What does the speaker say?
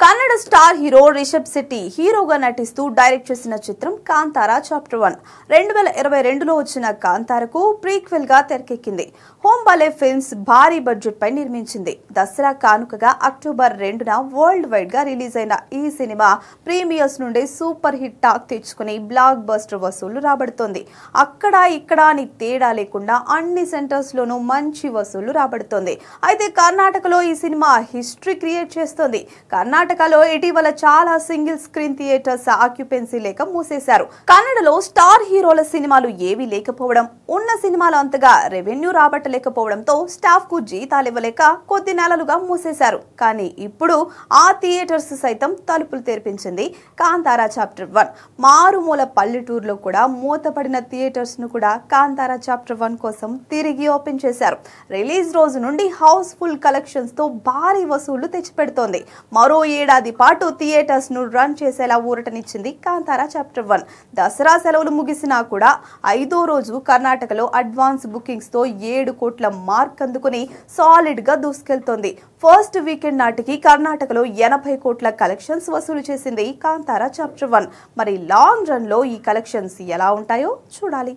Kannada star hero Rishabh Shetty హీరోగా నటిస్తూ direct చేసిన చిత్రం కాంతారా చాప్టర్ 1 2022లో వచ్చిన కాంతారకు ప్రీక్వెల్ గా తెరకెక్కింది. హోమ్ బాలే ఫిల్మ్స్ భారీ బడ్జెట్ పై నిర్మించింది. దసరా కానుకగా అక్టోబర్ 2న వరల్డ్ వైడ్ గా రిలీజ్ అయిన ఈ సినిమా ప్రీమియర్స్ నుండి సూపర్ హిట్ టాక్ తెచ్చుకుని బ్లాక్ బస్టర్ వసూళ్లు రాబడుతోంది. అక్కడ ఇక్కడ అని తేడా లేకుండా అన్ని సెంటర్స్ లోనూ మంచి వసూళ్లు రాబడుతోంది. అయితే కర్ణాటకలో ఈ సినిమా హిస్టరీ క్రియేట్ చేస్తోంది. కర్ణాటకలో ఇటీవల చాలా సింగిల్ స్క్రీన్ థియేటర్స్ ఆక్యుపెన్సీ లేక మూసేశారు. కన్నడలో స్టార్ హీరోల సినిమాలు ఏవీ లేకపోవడం, ఉన్న సినిమాలు అంతగా రెవెన్యూ రాబట్టలేకపోవడంతో స్టాఫ్ కు జీతాలు ఇవ్వలేక కొద్ది నెలలుగా మూసేశారు. కానీ ఇప్పుడు ఆ థియేటర్స్ సైతం తలుపులు తెరిపించింది కాంతారా చాప్టర్ 1. మారుమూల పల్లెటూరులో కూడా మూతపడిన థియేటర్స్ ను కూడా కాంతారా చాప్టర్ 1 కోసం తిరిగి ఓపెన్ చేశారు. రిలీజ్ రోజు నుండి హౌస్ ఫుల్ కలెక్షన్స్ తో భారీ వసూళ్లు తెచ్చిపెడుతోంది. మరో ఏడాది పాటు థియేటర్స్ ను రన్ చేసేలా ఊరటనిచ్చింది కాంతారా చాప్టర్ 1. దసరా సెలవులు ముగిసినా కూడా 5వ రోజు కర్ణాటకలో అడ్వాన్స్ బుకింగ్స్ తో 7 కోట్ల మార్క్ అందుకుని సాలిడ్ గా దూసుకెళ్తోంది. ఫస్ట్ వీకెండ్ నాటికి కర్ణాటకలో 80 కోట్ల కలెక్షన్స్ వసూలు చేసింది కాంతారా చాప్టర్ 1. మరి లాంగ్ రన్ లో ఈ కలెక్షన్స్ ఎలా ఉంటాయో చూడాలి.